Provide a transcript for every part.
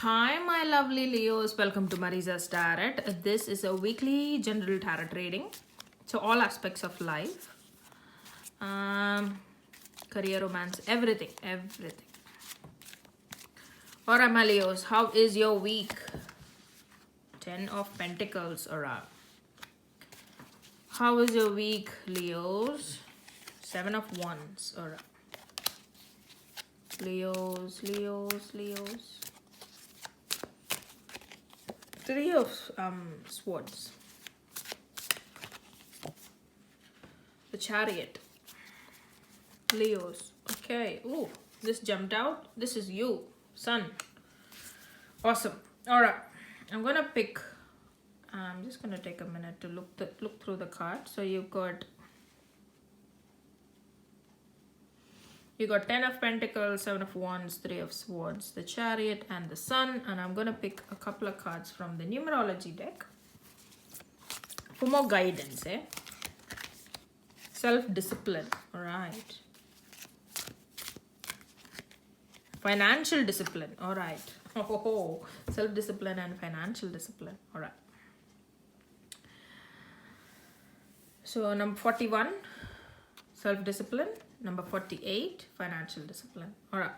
Hi, my lovely Leos. Welcome to Marisa's Tarot. This is a weekly general tarot reading. So, all aspects of life, um, career, romance, everything, everything. Alright, my Leos, how is your week? 10 of Pentacles, alright. How is your week, Leos? 7 of Wands, alright. Leos, Leos, Leos. 3 of Swords. The Chariot. Leos. Okay. Ooh, this jumped out. This is you, Sun. Awesome. All right. I'm gonna pick. I'm just gonna take a minute to look through the card. So you got 10 of Pentacles, 7 of Wands, 3 of Swords, the Chariot, and the Sun. And I'm gonna pick a couple of cards from the numerology deck for more guidance. Self-discipline. All right. Financial discipline. All right. Oh, self-discipline and financial discipline. All right. So number 41, self-discipline. Number 48, financial discipline. All right.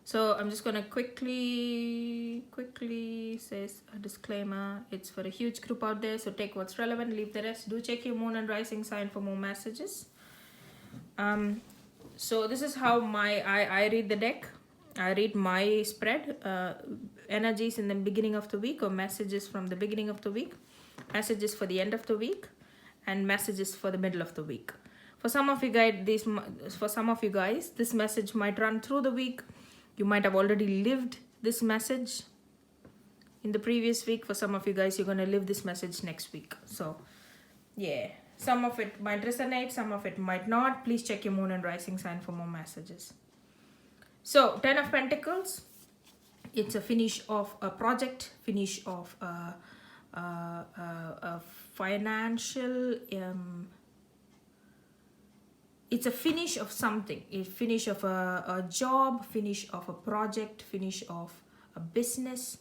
So I'm just gonna quickly say a disclaimer. It's for a huge group out there, so take what's relevant, leave the rest. Do check your moon and rising sign for more messages. So this is how I read the deck. I read my spread, energies in the beginning of the week, or messages from the beginning of the week, messages for the end of the week, and messages for the middle of the week. For some of you guys, this message might run through the week. You might have already lived this message in the previous week. For some of you guys, you're going to live this message next week. So, yeah. Some of it might resonate, some of it might not. Please check your moon and rising sign for more messages. So, 10 of Pentacles. It's a finish of a project, finish of a financial... it's a finish of something, a finish of a job, finish of a project, finish of a business,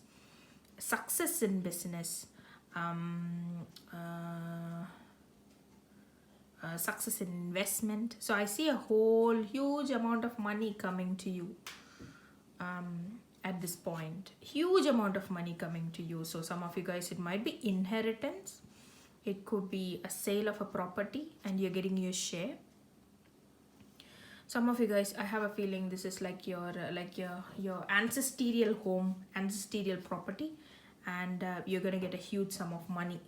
success in business, success in investment. So I see a whole huge amount of money coming to you at this point. Huge amount of money coming to you. So some of you guys, it might be inheritance. It could be a sale of a property and you're getting your share. Some of you guys, I have a feeling this is like your ancestral home, ancestral property, and you're gonna get a huge sum of money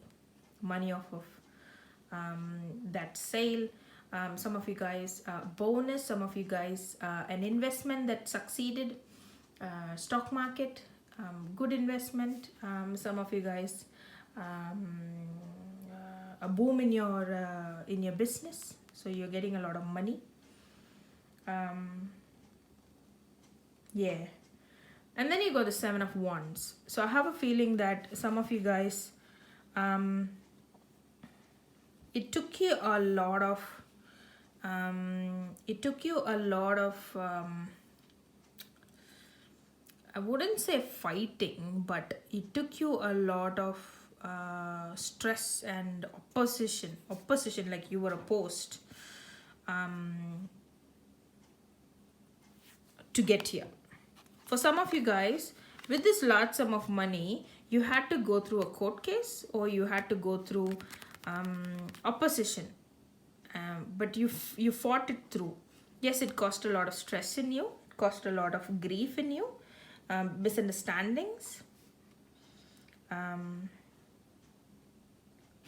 off of that sale. Some of you guys, bonus. Some of you guys, an investment that succeeded, stock market, good investment. Some of you guys, a boom in your business, so you're getting a lot of money. Yeah, and then you got the 7 of Wands. So I have a feeling that some of you guys, it took you a lot of I wouldn't say fighting, but it took you a lot of stress and opposition, like you were opposed to get here. For some of you guys, with this large sum of money, you had to go through a court case, or you had to go through opposition, but you fought it through. Yes, it cost a lot of stress in you, cost a lot of grief in you, misunderstandings,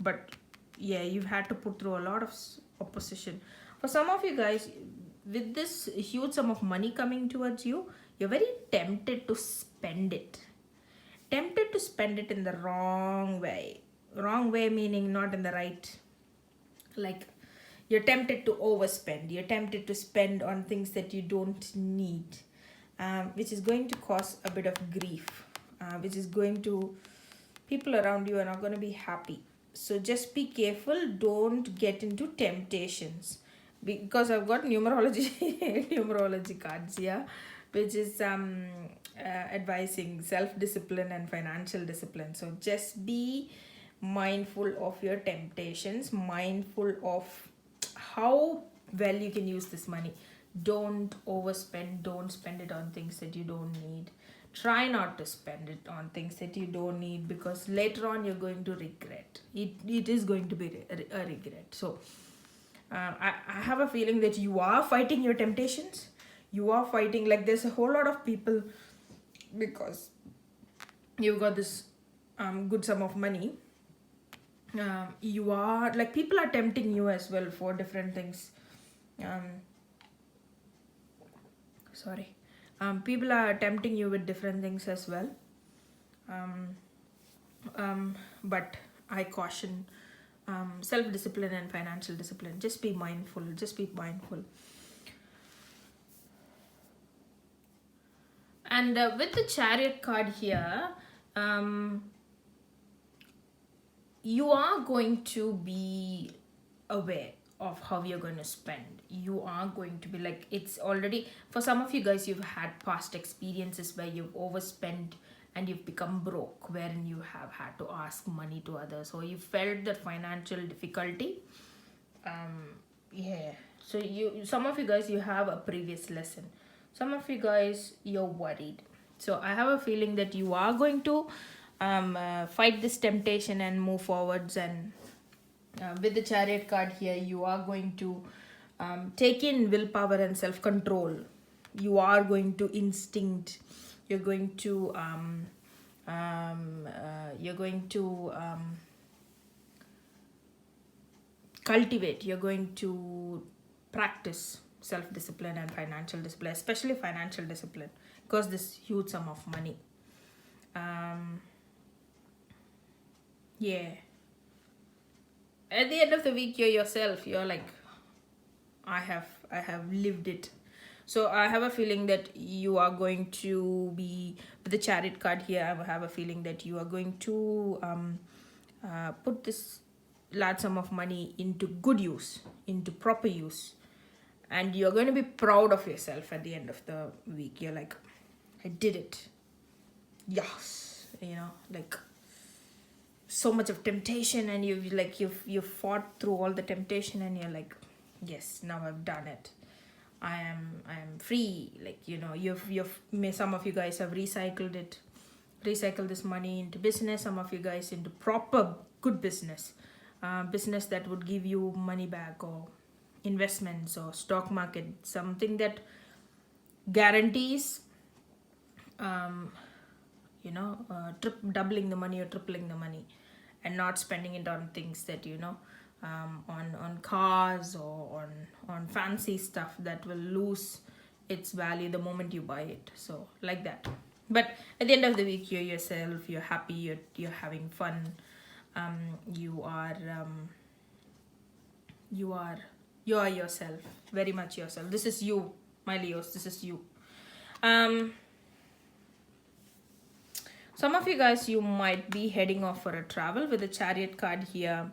but yeah, you've had to put through a lot of opposition. For some of you guys, with this huge sum of money coming towards you, you're very tempted to spend it. Tempted to spend it in the wrong way. Wrong way meaning not in the right. Like, you're tempted to overspend. You're tempted to spend on things that you don't need, which is going to cause a bit of grief, which is going to... people around you are not going to be happy. So just be careful. Don't get into temptations. Because I've got numerology cards here. which is advising self-discipline and financial discipline. So just be mindful of your temptations, mindful of how well you can use this money. Don't overspend, don't spend it on things that you don't need. Try not to spend it on things that you don't need, because later on you're going to regret it is going to be a regret. So I have a feeling that you are fighting your temptations. You are fighting, like there's a whole lot of people, because you've got this good sum of money. You are like, people are tempting you as well for different things. People are tempting you with different things as well. But I caution self-discipline and financial discipline. Just be mindful. And with the Chariot card here, you are going to be aware of how you're going to spend. You are going to be like, it's already, for some of you guys, you've had past experiences where you've overspent and you've become broke, wherein you have had to ask money to others, or you felt that financial difficulty. So some of you guys, you have a previous lesson. Some of you guys, you're worried. So I have a feeling that you are going to fight this temptation and move forwards. And with the Chariot card here, you are going to take in willpower and self-control. You are going to instinct. You're going to cultivate. You're going to practice self-discipline and financial discipline, especially financial discipline, because this huge sum of money. At the end of the week, you're yourself. You're like, I have lived it. So I have a feeling that you are going to be, with the Chariot card here, I have a feeling that you are going to put this large sum of money into good use, into proper use. And you're going to be proud of yourself at the end of the week. You're like, I did it. Yes. Like, so much of temptation, and you've fought through all the temptation, and you're like, yes, now I've done it. I am free. Like, some of you guys have recycled this money into business. Some of you guys into proper good business that would give you money back, or investments, or stock market, something that guarantees doubling the money or tripling the money, and not spending it on things that on cars, or on fancy stuff that will lose its value the moment you buy it. So like that. But at the end of the week, you're yourself. You're happy. You're having fun. You are yourself, very much yourself. This is you, my Leos. This is you. Some of you guys, you might be heading off for a travel with the Chariot card here.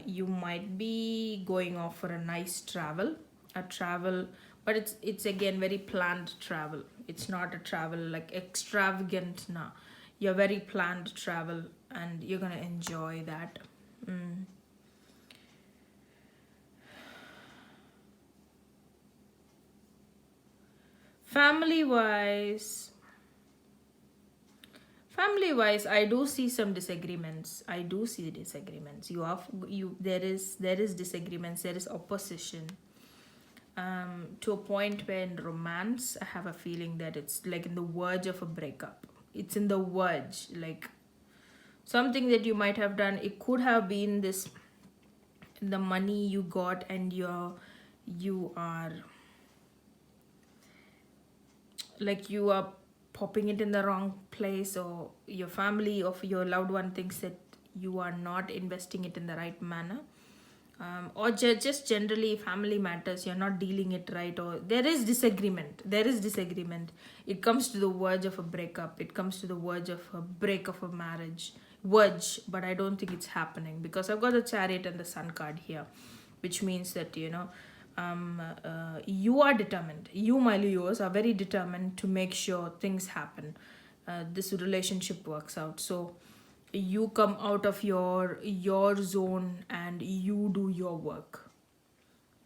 You might be going off for a nice travel, but it's again very planned travel. It's not a travel like extravagant. No, you're very planned travel, and you're gonna enjoy that. Family wise, I do see some disagreements. There is disagreements, there is opposition, to a point where in romance, I have a feeling that it's like in the verge of a breakup. It's in the verge, like something that you might have done. It could have been the money you got, and you are popping it in the wrong place, or your family or your loved one thinks that you are not investing it in the right manner, or just generally family matters, you're not dealing it right, or there is disagreement. It comes to the verge of a breakup. It comes to the verge of a break of a marriage. But I don't think it's happening, because I've got the Chariot and the Sun card here, which means that You are determined. You, my Leos, are very determined to make sure things happen. This relationship works out. So you come out of your zone and you do your work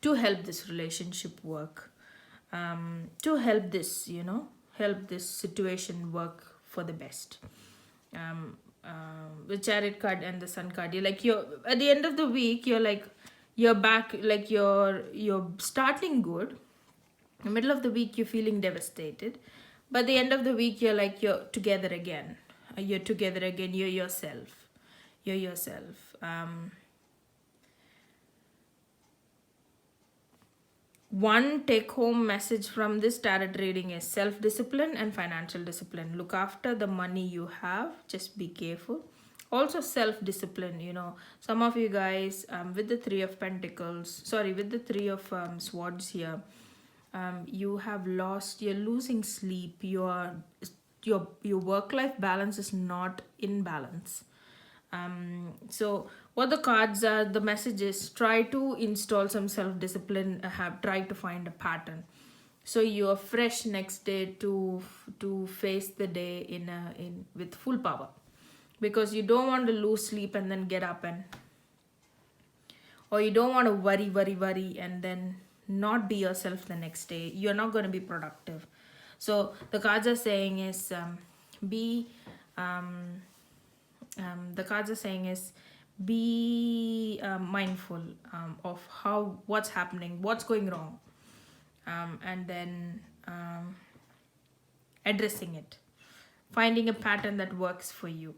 to help this relationship work, to help this, help this situation work for the best. The chariot card and the sun card, you're at the end of the week, you're back, like you're starting good. In the middle of the week you're feeling devastated, but the end of the week you're together again. You're together again. You're yourself. You're yourself. One take home message from this tarot reading is self discipline and financial discipline. Look after the money you have, just be careful. Also, self discipline, some of you guys, with the Three of Pentacles, sorry, with the Three of Swords here, you have lost, you're losing sleep, your work life balance is not in balance. So what the cards are, the messages, try to install some self-discipline, try to find a pattern, so you're fresh next day to face the day in with full power, because you don't want to lose sleep and then get up, and or you don't want to worry and then not be yourself the next day. You're not going to be productive. So the cards are saying is be the cards are saying is be mindful of what's happening, what's going wrong, and then addressing it, finding a pattern that works for you.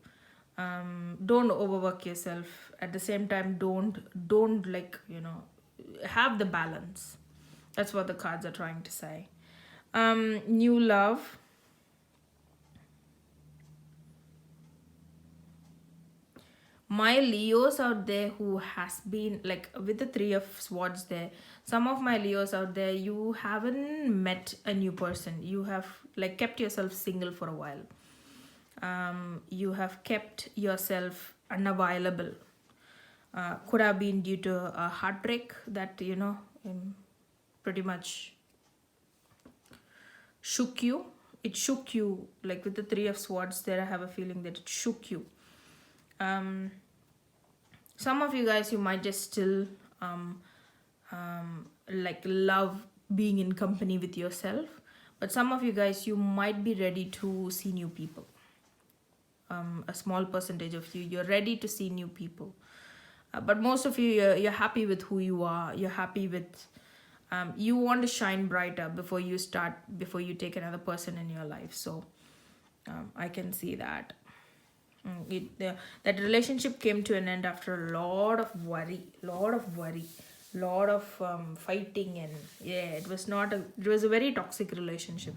Don't overwork yourself. At the same time, don't have the balance. That's what the cards are trying to say. New love. My Leos out there who has been, like, with the Three of Swords there, some of my Leos out there, you haven't met a new person. You have kept yourself single for a while. You have kept yourself unavailable. Could have been due to a heartbreak that pretty much shook you. It shook you, like with the Three of Swords there. I have a feeling that it shook you. Some of you guys, you might just still love being in company with yourself, but some of you guys, you might be ready to see new people. A small percentage of you, you're ready to see new people, but most of you, you're happy with who you are. You're happy with you want to shine brighter before you take another person in your life. So I can see that. That relationship came to an end after a lot of worry, lot of fighting, and it was a very toxic relationship.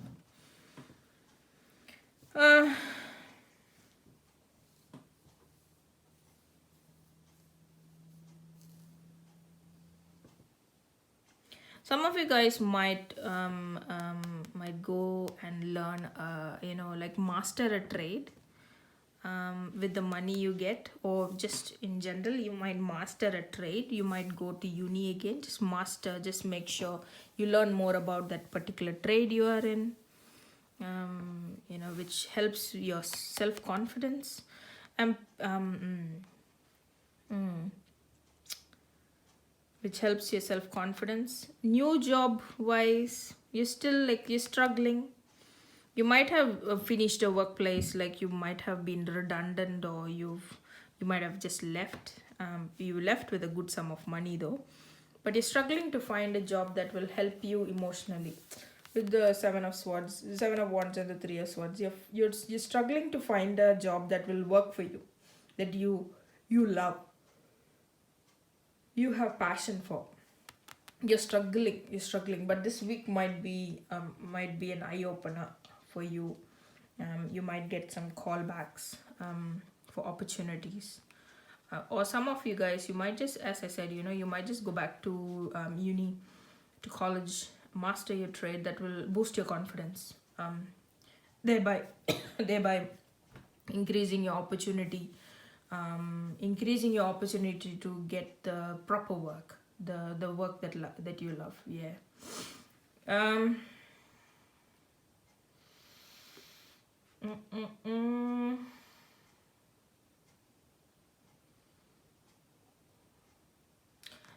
Some of you guys might go and learn, master a trade with the money you get, or just in general, you might master a trade. You might go to uni again, just make sure you learn more about that particular trade you are in, which helps your self-confidence. Which helps your self-confidence. New job wise, you're struggling. You might have finished a workplace, like you might have been redundant, or you might have just left. You left with a good sum of money though, but you're struggling to find a job that will help you emotionally. With the Seven of Wands and the Three of Swords, you're struggling to find a job that will work for you, that you love, you have passion for. You're struggling, but this week might be an eye-opener for you. You might get some callbacks for opportunities, or some of you guys, you might just, as I said, you might just go back to uni, to college, master your trade that will boost your confidence, thereby increasing your opportunity to get the proper work. the work that you love. Yeah. um mm, mm, mm.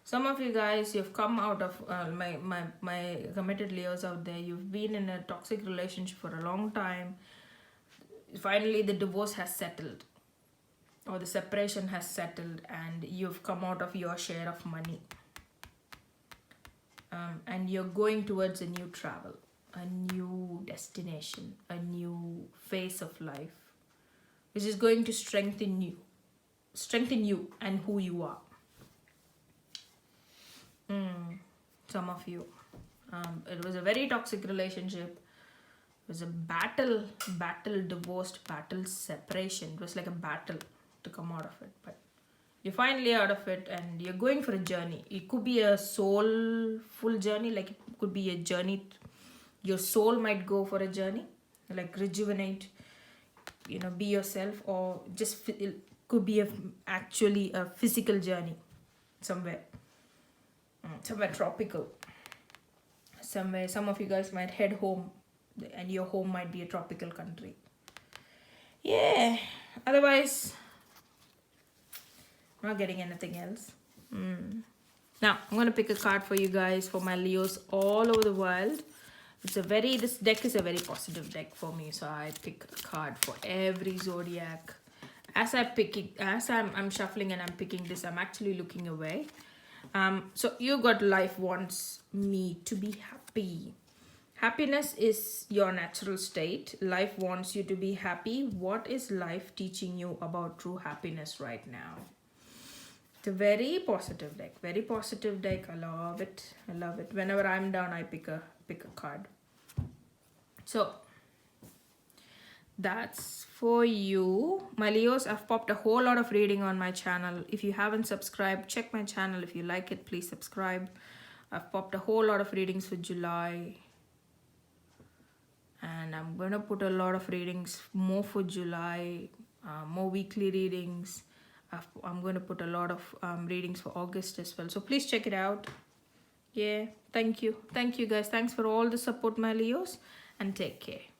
Some of you guys, you've come out of my committed Leos out there. You've been in a toxic relationship for a long time. Finally, the divorce has settled, or the separation has settled, and you've come out of your share of money. And you're going towards a new travel, a new destination, a new phase of life, which is going to strengthen you and who you are. Some of you, it was a very toxic relationship. It was a battle, divorced, battle, separation. It was like a battle to come out of it, but you're finally out of it, and you're going for a journey. It could be a soulful journey, like it could be a journey. Your soul might go for a journey, like rejuvenate, be yourself, or just it could be actually a physical journey somewhere tropical. Somewhere, some of you guys might head home, and your home might be a tropical country. Yeah. Otherwise, I'm not getting anything else. Now, I'm going to pick a card for you guys, for my Leos all over the world. This deck is a very positive deck for me, so I pick a card for every zodiac. As I'm shuffling and I'm picking this, I'm actually looking away. So you got life wants me to be happy. Happiness is your natural state. Life wants you to be happy. What is life teaching you about true happiness right now? It's a very positive deck. Very positive deck. I love it. Whenever I'm down, I pick a card. So that's for you, my Leos. I've popped a whole lot of reading on my channel. If you haven't subscribed, check my channel. If you like it, please subscribe. I've popped a whole lot of readings for July, and I'm gonna put a lot of readings more for July, more weekly readings. I'm going to put a lot of readings for August as well, so please check it out. Yeah, thank you guys. Thanks for all the support, my Leos, and take care.